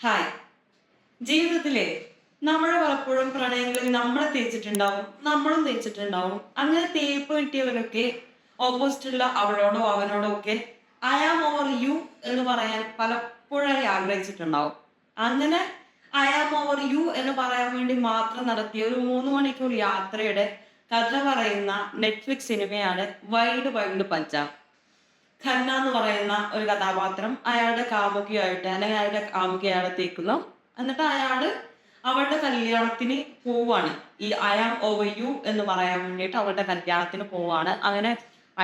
Hi. ജീവിതത്തിലെ നമ്മളെ പലപ്പോഴും പ്രണയങ്ങളിൽ നമ്മളെ തേച്ചിട്ടുണ്ടാവും, നമ്മളും തേച്ചിട്ടുണ്ടാവും. അങ്ങനെ തേപ്പ് കിട്ടിയവരൊക്കെ ഓപ്പോസിറ്റുള്ള അവളോടോ അവനോടോ ഒക്കെ ഐ ആം ഓവർ യു എന്ന് പറയാൻ പലപ്പോഴായി ആഗ്രഹിച്ചിട്ടുണ്ടാവും. അങ്ങനെ ഐ ആം ഓവർ യു എന്ന് പറയാൻ വേണ്ടി മാത്രം നടത്തിയ ഒരു 3 മണിക്കൂർ യാത്രയുടെ കഥ പറയുന്ന നെറ്റ്ഫ്ലിക്സ് സിനിമയാണ് വൈൽഡ് വൈൽഡ് പഞ്ചാബ്. ഖന്ന എന്ന് പറയുന്ന ഒരു കഥാപാത്രം അയാളുടെ കാമുകിയായിട്ട് അല്ലെങ്കിൽ അയാളുടെ കാമുകി അയാളെ തേക്കുന്നു. എന്നിട്ട് അവളുടെ കല്യാണത്തിന് പോവാണ്. ഈ ഐ ആം ഓവർ യു എന്ന് പറയാൻ വേണ്ടിയിട്ട് അവളുടെ കല്യാണത്തിന് പോവാണ്. അങ്ങനെ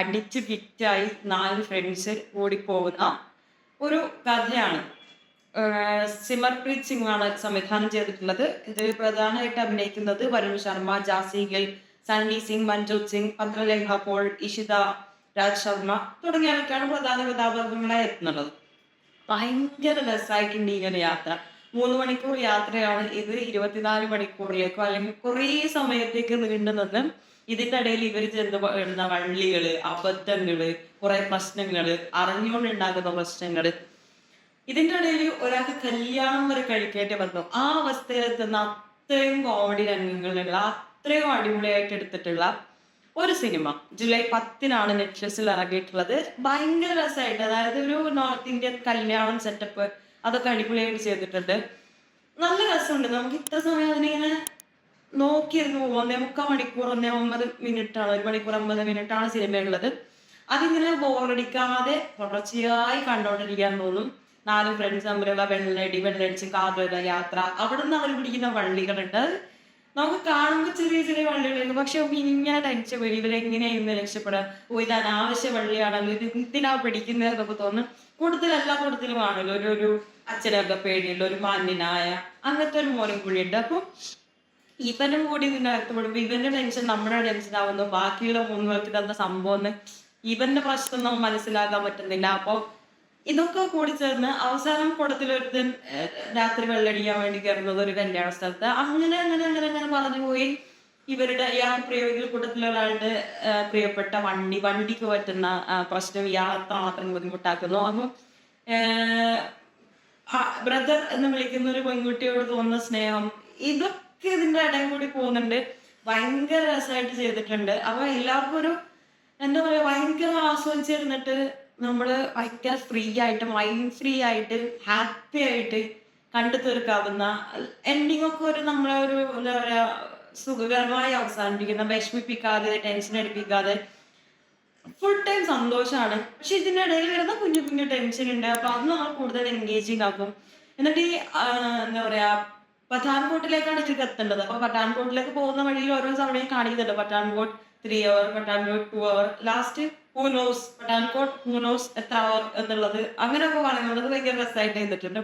അടിച്ച് ഫിറ്റായി 4 ഫ്രണ്ട്സ് ഓടിപ്പോകുന്ന ഒരു കഥയാണ്. സിമർപ്രീത് സിംഗ് ആണ് സംവിധാനം ചെയ്തിട്ടുള്ളത്. ഇതിൽ പ്രധാനമായിട്ട് അഭിനയിക്കുന്നത് വരുൺ ശർമ്മ, ജാസി ഗിൽ, സണ്ണി സിംഗ്, മഞ്ജുത് സിംഗ്, ഭദ്രലേഖ പോൾ, ഇഷിത രാജ് ശർമ്മ തുടങ്ങിയവർക്കാണ് പ്രധാന കഥാപാത്രങ്ങളായി എത്തുന്നത്. ഭയങ്കര രസമായിട്ടുണ്ട് ഈ ഒരു യാത്ര. 3 മണിക്കൂർ യാത്രയാണ്. ഇത് 24 മണിക്കൂറിലേക്കോ അല്ലെങ്കിൽ കുറേ സമയത്തേക്ക് നീണ്ടുന്നത്. ഇതിന്റെ ഇടയിൽ ഇവർ ചെന്ന് വരുന്ന വള്ളികള്, അബദ്ധങ്ങള്, കുറെ പ്രശ്നങ്ങള്, അറിഞ്ഞുകൊണ്ടുണ്ടാകുന്ന പ്രശ്നങ്ങള്, ഇതിന്റെ ഇടയിൽ ഒരാൾക്ക് കല്യാണം വരെ കഴിക്കേണ്ടി വന്നു. ആ അവസ്ഥയിലെത്തുന്ന അത്രയും കോമഡി രംഗങ്ങളുള്ള, അത്രയും അടിപൊളിയായിട്ട് എടുത്തിട്ടുള്ള ഒരു സിനിമ ജൂലൈ 10-നാണ് നെറ്റ്ഫ്ലിക്സിൽ ഇറങ്ങിയിട്ടുള്ളത്. ഭയങ്കര രസമായിട്ട്, അതായത് ഒരു നോർത്ത് ഇന്ത്യൻ കല്യാണം സെറ്റപ്പ് അതൊക്കെ അടിപൊളിയായിട്ട് ചെയ്തിട്ടുണ്ട്. നല്ല രസമുണ്ട്. നമുക്ക് ഇത്ര സമയം അതിനിങ്ങനെ നോക്കിയിരുന്നു പോകും. 1.25 മണിക്കൂർ, 1:50 മിനിറ്റാണ്, 1 മണിക്കൂർ 50 മിനിറ്റാണ് സിനിമയുള്ളത്. അതിങ്ങനെ ബോറടിക്കാതെ തുടർച്ചയായി കണ്ടോണ്ടിരിക്കാൻ തോന്നും. 4 ഫ്രണ്ട്സ് തമ്മിലുള്ള വെള്ളടിച്ച് കാതുവര യാത്ര, അവിടെ നിന്ന് അവർ പിടിക്കുന്ന വള്ളികളുണ്ട്. നമുക്ക് കാണുമ്പോൾ ചെറിയ ചെറിയ വള്ളികളുണ്ട്. പക്ഷെ ഇങ്ങനെ ടെൻഷൻ വരും, ഇവരെങ്ങനെയായിരുന്നു രക്ഷപ്പെടുക, ഇത് അനാവശ്യ വള്ളിയാണല്ലോ, ഇത് എന്തിനാ പിടിക്കുന്നത് എന്നൊക്കെ തോന്നും. എല്ലാ കൂട്ടത്തിലും ആണല്ലോ ഒരു അച്ഛനൊക്കെ പേടിയുള്ള ഒരു മാന്യനായ അങ്ങനത്തെ ഒരു മോനും കൂടിയുണ്ട്. അപ്പം ഇവനും കൂടി ഇതിനകത്ത് ഇവന്റെ ടെൻഷൻ നമ്മുടെ ടെൻഷൻ ആവുന്നു. ബാക്കിയുള്ള 3 പേർക്ക് തന്ന സംഭവം ഇവന്റെ പ്രശ്നം നമുക്ക് മനസ്സിലാക്കാൻ പറ്റുന്നില്ല. അപ്പൊ ഇതൊക്കെ കൂടി ചേർന്ന് അവസാനം കുടത്തിലൊരുത്തൻ രാത്രി വെള്ളടിക്കാൻ വേണ്ടി കയറുന്നത് ഒരു കല്യാണ സ്ഥലത്ത്. അങ്ങനെ അങ്ങനെ അങ്ങനെ അങ്ങനെ പറഞ്ഞു പോയി. ഇവരുടെ യാത്രയിൽ കൂട്ടത്തിലൊരാളുടെ പ്രിയപ്പെട്ട വണ്ടിക്ക് പറ്റുന്ന പ്രശ്നം ഇയാളെ മാത്രം ബുദ്ധിമുട്ടാക്കുന്നു. അപ്പം ബ്രദർ എന്ന് വിളിക്കുന്ന ഒരു പെൺകുട്ടിയോട് തോന്നുന്ന സ്നേഹം, ഇതൊക്കെ ഇതിന്റെ ഇടയിൽ കൂടി പോകുന്നുണ്ട്. ഭയങ്കര രസമായിട്ട് ചെയ്തിട്ടുണ്ട്. അപ്പൊ എല്ലാവർക്കും ഒരു എന്താ പറയാ, ഭയങ്കര ആസ്വദിച്ചിരുന്നിട്ട് നമ്മള് ഭയങ്കര ഫ്രീ ആയിട്ട്, മൈൻഡ് ഫ്രീ ആയിട്ട്, ഹാപ്പി ആയിട്ട് കണ്ടു തീർക്കാവുന്ന എൻഡിങ് ഒക്കെ ഒരു നമ്മളെ ഒരു എന്താ പറയാ സുഖകരമായി അവസാനിപ്പിക്കുന്ന, വിഷമിപ്പിക്കാതെ, ടെൻഷൻ അടിപ്പിക്കാതെ, ഫുൾ ടൈം സന്തോഷമാണ്. പക്ഷെ ഇതിന്റെ ഇടയിൽ വരുന്ന കുഞ്ഞു കുഞ്ഞു ടെൻഷൻ ഉണ്ട്. അപ്പൊ അത് നമ്മൾ കൂടുതൽ എൻഗേജിങ് ആക്കും. എന്നിട്ട് ഈ എന്താ പറയാ പഠാൻകോട്ടിലേക്കാണ് ഇതിൽ എത്തേണ്ടത്. അപ്പൊ പഠാൻകോട്ടിലേക്ക് പോകുന്ന വഴിയിൽ ഓരോ സമയം കാണിക്കുന്നുണ്ട്. Pathankot 3 hour, Pathankot 2 hour, last who knows Pathankot who knows എത്ര അവർ എന്നുള്ളത് അങ്ങനെയൊക്കെ പറയുന്നത് ഭയങ്കര രസമായിട്ട് ചെയ്തിട്ടുണ്ട്.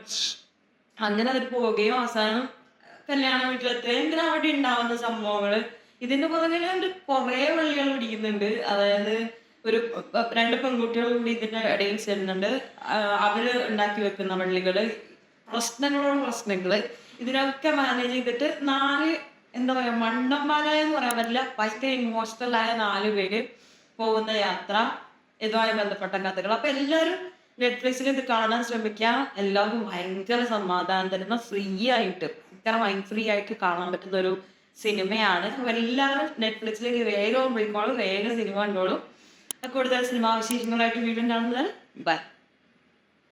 അങ്ങനെ അതിൽ പോവുകയും അവസാനം കല്യാണ വീട്ടിലെത്തുകയും എന്തിനാ അവിടെ ഉണ്ടാവുന്ന സംഭവങ്ങള്. ഇതിന്റെ പുറകിൽ കുറെ വള്ളികൾ പിടിക്കുന്നുണ്ട്. അതായത് ഒരു 2 പെൺകുട്ടികൾ കൂടി ഇതിന്റെ ഇടയിൽ ചേരുന്നുണ്ട്. അവര് ഉണ്ടാക്കി വെക്കുന്ന വള്ളികള്, പ്രശ്നങ്ങള് ഇതിനൊക്കെ മാനേജ് ചെയ്തിട്ട് 4 എന്താ പറയാ മണ്ടന്മാരായ എന്ന് പറയാൻ പറ്റില്ല, ഭയങ്കര ഇമോഷണൽ ആയ 4 പേര് പോകുന്ന യാത്ര, ഇതുമായി ബന്ധപ്പെട്ട കഥകൾ. അപ്പൊ എല്ലാവരും നെറ്റ്ഫ്ലിക്സിൽ ഇത് കാണാൻ ശ്രമിക്കാം. എല്ലാവർക്കും ഭയങ്കര സമാധാനം തരുന്ന, ഫ്രീ ആയിട്ട്, ഭയങ്കര മൈൻഡ് ഫ്രീ ആയിട്ട് കാണാൻ പറ്റുന്ന ഒരു സിനിമയാണ്. അപ്പൊ എല്ലാവരും നെറ്റ്ഫ്ലിക്സിലേക്ക് വേഗം പോയിക്കോളും, വേഗം സിനിമ കണ്ടോളും. കൂടുതൽ സിനിമാ വിശേഷങ്ങളായിട്ട് വീണ്ടും കാണുന്നത്. ബൈ.